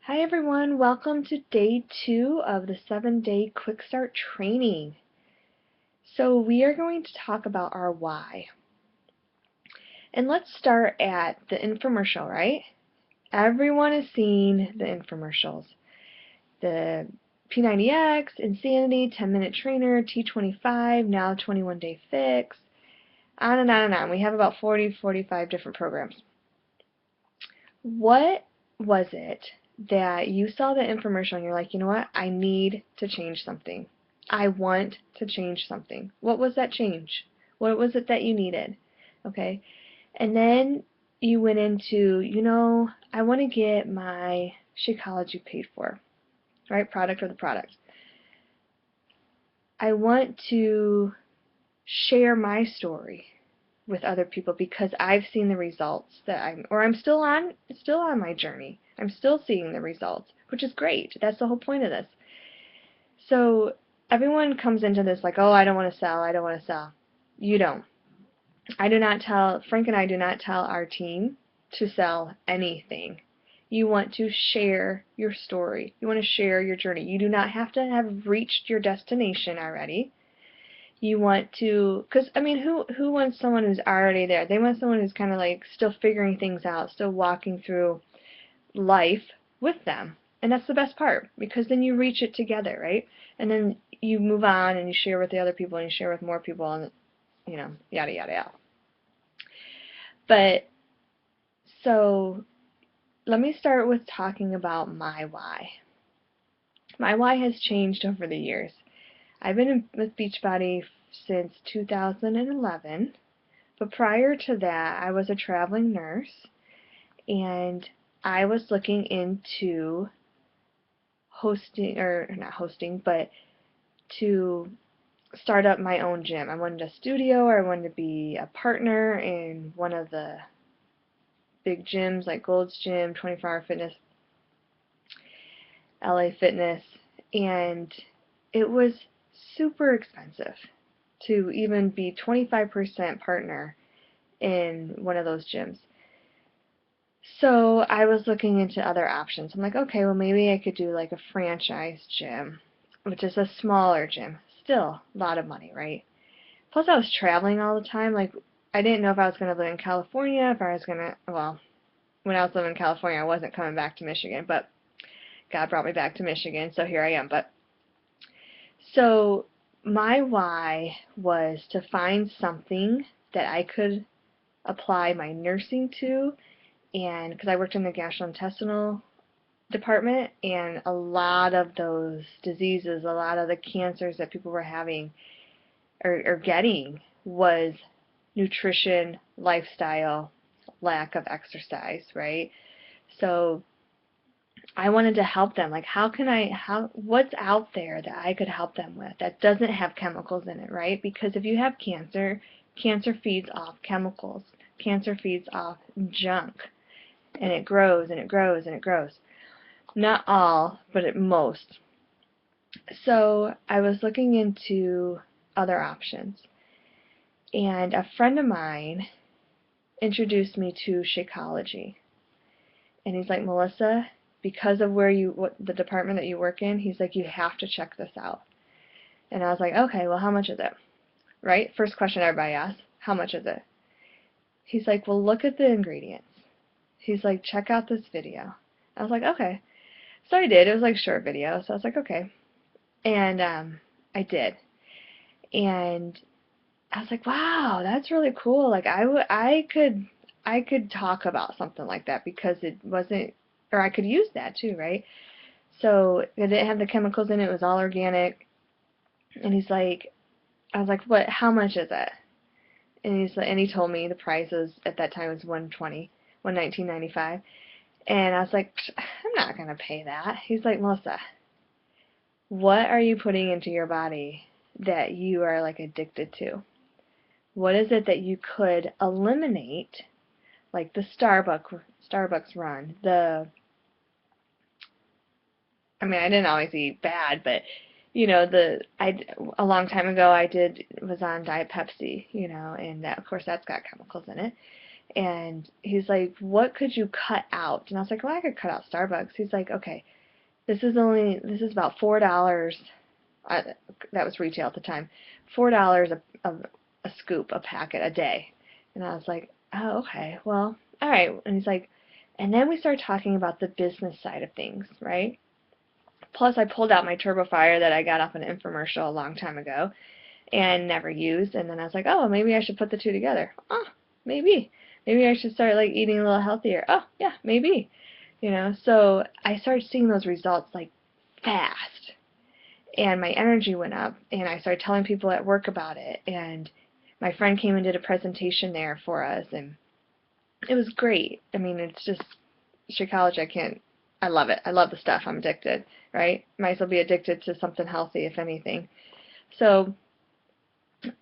Hi everyone, welcome to day 2 of the 7-day Quick Start training. So we are going to talk about our why. And let's start at the infomercial, right? Everyone has seen the infomercials. The P90X, Insanity, 10-Minute Trainer, T25, now 21-Day Fix, on and on and on. We have about 45 different programs. What was it that you saw the infomercial and you're like, you know what, I need to change something. I want to change something. What was that change? What was it that you needed? Okay. And then you went into, I want to get my Shakeology paid for, right? Product or the product. I want to share my story with other people because I've seen the results that I'm still on my journey. I'm still seeing the results, which is great. That's the whole point of this. So everyone comes into this like, oh, I don't want to sell, I don't want to sell. You don't. Frank and I do not tell our team to sell anything. You want to share your story. You want to share your journey. You do not have to have reached your destination already. You want to, because I mean, who wants someone who's already there? They want someone who's kind of like still figuring things out, still walking through life with them. And that's the best part, because then you reach it together, right? And then you move on and you share with the other people and you share with more people and, yada, yada, yada. But, so, let me start with talking about my why. My why has changed over the years. I've been with Beachbody since 2011, but prior to that, I was a traveling nurse, and I was looking into hosting, or not hosting, but to start up my own gym. I wanted a studio, or I wanted to be a partner in one of the big gyms like Gold's Gym, 24 Hour Fitness, LA Fitness, and it was super expensive to even be 25% partner in one of those gyms. So I was looking into other options. I'm like, okay, well maybe I could do like a franchise gym, which is a smaller gym. Still a lot of money, right? Plus I was traveling all the time. Like, I didn't know if I was going to live in California, if I was going to, well, when I was living in California I wasn't coming back to Michigan, but God brought me back to Michigan, so here I am. But so my why was to find something that I could apply my nursing to, and because I worked in the gastrointestinal department, and a lot of those diseases, a lot of the cancers that people were having or getting was nutrition, lifestyle, lack of exercise, right? So I wanted to help them. Like, what's out there that I could help them with that doesn't have chemicals in it, right? Because if you have cancer, cancer feeds off chemicals. Cancer feeds off junk. And it grows and it grows and it grows. Not all, but at most. So I was looking into other options. And a friend of mine introduced me to Shakeology. And he's like, Melissa, because of the department that you work in, he's like, you have to check this out. And I was like, okay, well, how much is it? Right? First question everybody asks, how much is it? He's like, well, look at the ingredients. He's like, check out this video. I was like, okay. So I did. It was like a short video. So I was like, okay. And I did. And I was like, wow, that's really cool. Like, I could talk about something like that because it wasn't, or I could use that too, right? So it didn't have the chemicals in it. It was all organic. And he's like, I was like, what? How much is it? And he told me the price was, at that time, was $119.95. And I was like, I'm not gonna pay that. He's like, Melissa, what are you putting into your body that you are like addicted to? What is it that you could eliminate, like the Starbucks run, I mean, I didn't always eat bad, but a long time ago was on Diet Pepsi, and that, of course, that's got chemicals in it. And he's like, what could you cut out? And I was like, well, I could cut out Starbucks. He's like, okay, this is about $4. That was retail at the time. $4 a scoop, a packet a day. And I was like, oh, okay, well, all right. And he's like, and then we started talking about the business side of things, right? Plus, I pulled out my TurboFire that I got off an infomercial a long time ago and never used. And then I was like, oh, well, maybe I should put the two together. Oh, maybe. Maybe I should start like eating a little healthier. Oh, yeah, maybe. So I started seeing those results like fast. And my energy went up, and I started telling people at work about it. And my friend came and did a presentation there for us, and it was great. I mean, it's just Shakeology. I love it. I love the stuff. I'm addicted, right? Might as well be addicted to something healthy, if anything. So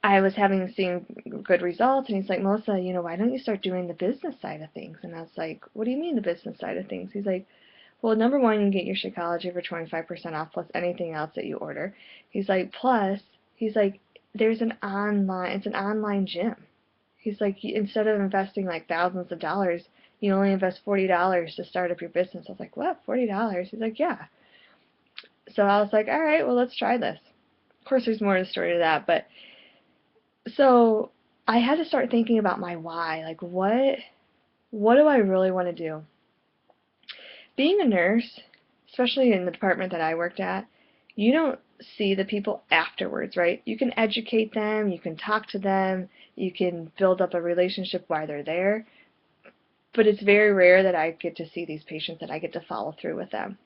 I was seeing good results, and he's like, Melissa, why don't you start doing the business side of things? And I was like, what do you mean the business side of things? He's like, well, number one, you can get your Shakeology for 25% off plus anything else that you order. He's like, plus, he's like, it's an online gym. He's like, instead of investing like thousands of dollars, you only invest $40 to start up your business. I was like, what, $40? He's like, yeah. So I was like, all right, well, let's try this. Of course, there's more to the story to that, but so I had to start thinking about my why. Like, what do I really want to do? Being a nurse, especially in the department that I worked at, you don't see the people afterwards, right? You can educate them, you can talk to them, you can build up a relationship while they're there, but it's very rare that I get to see these patients, that I get to follow through with them.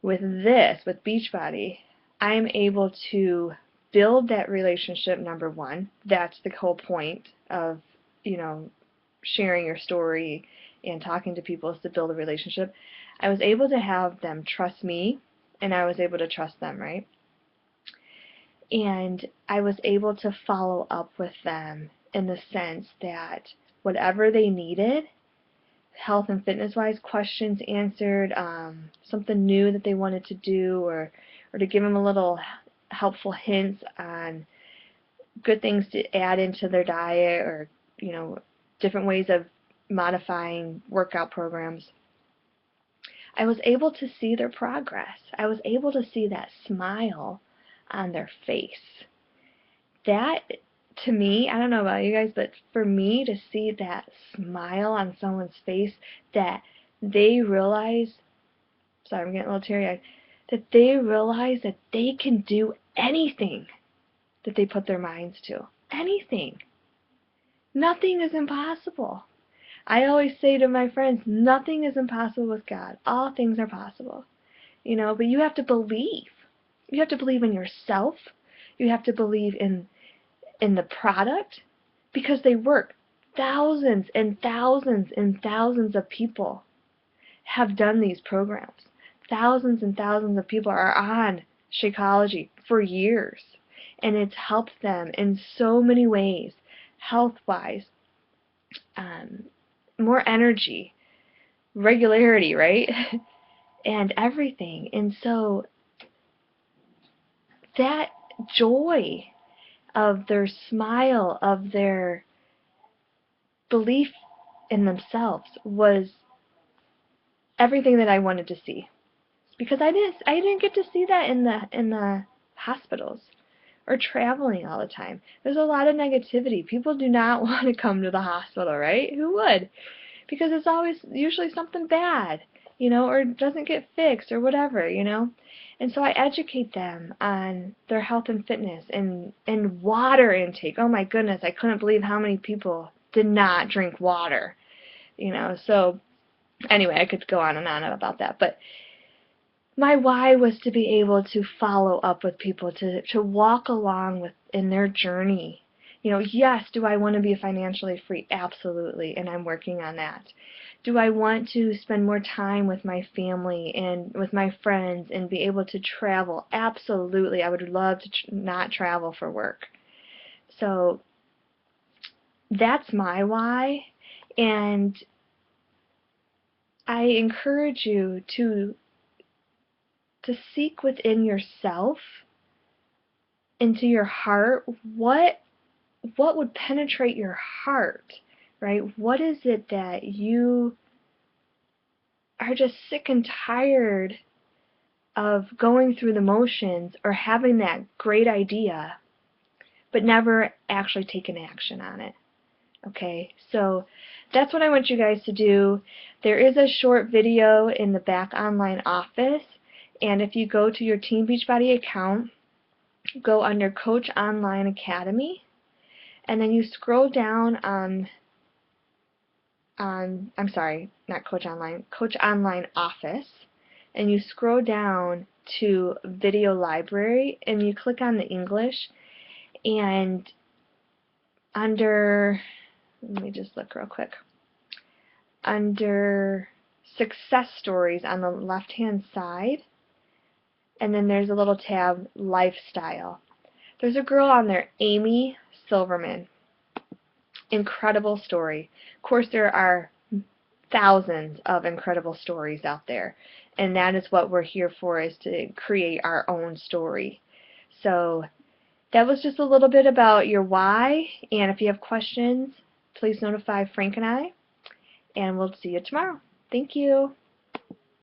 With Beachbody, I'm able to build that relationship, number one. That's the whole point of, sharing your story and talking to people, is to build a relationship. I was able to have them trust me, and I was able to trust them, right? And I was able to follow up with them in the sense that whatever they needed, health and fitness-wise, questions answered, something new that they wanted to do, or to give them a little helpful hints on good things to add into their diet, or different ways of modifying workout programs. I was able to see their progress. I was able to see that smile on their face. That, to me, I don't know about you guys, but for me to see that smile on someone's face, that they realize, sorry, I'm getting a little teary-eyed, that they realize that they can do anything that they put their minds to. Anything. Nothing is impossible. I always say to my friends, nothing is impossible with God. All things are possible. But you have to believe. You have to believe in yourself. You have to believe in the product, because they work. Thousands and thousands and thousands of people have done these programs. Thousands and thousands of people are on Shakeology for years, and it's helped them in so many ways, health-wise, more energy, regularity, right? And everything. And so that joy of their smile, of their belief in themselves, was everything that I wanted to see. Because I didn't get to see that in the hospitals, or traveling all the time. There's a lot of negativity. People do not want to come to the hospital, right? Who would? Because it's always usually something bad, or doesn't get fixed, or whatever, And so I educate them on their health and fitness, and water intake. Oh my goodness, I couldn't believe how many people did not drink water, So anyway, I could go on and on about that, but my why was to be able to follow up with people, to walk along in their journey. Yes, do I want to be financially free? Absolutely, and I'm working on that. Do I want to spend more time with my family and with my friends and be able to travel? Absolutely. I would love to not travel for work. So that's my why, and I encourage you to seek within yourself, into your heart, what would penetrate your heart, right? What is it that you are just sick and tired of going through the motions or having that great idea but never actually taking action on it? Okay, so that's what I want you guys to do. There is a short video in the back online office, and if you go to your Team Beachbody account, go under Coach Online Academy, and then you scroll down I'm sorry, not Coach Online, Coach Online Office, and you scroll down to Video Library, and you click on the English, and under, let me just look real quick, under Success Stories on the left-hand side, and then there's a little tab, Lifestyle. There's a girl on there, Amy Silverman. Incredible story. Of course, there are thousands of incredible stories out there, and that is what we're here for, is to create our own story. So that was just a little bit about your why, and if you have questions, please notify Frank and I, and we'll see you tomorrow. Thank you.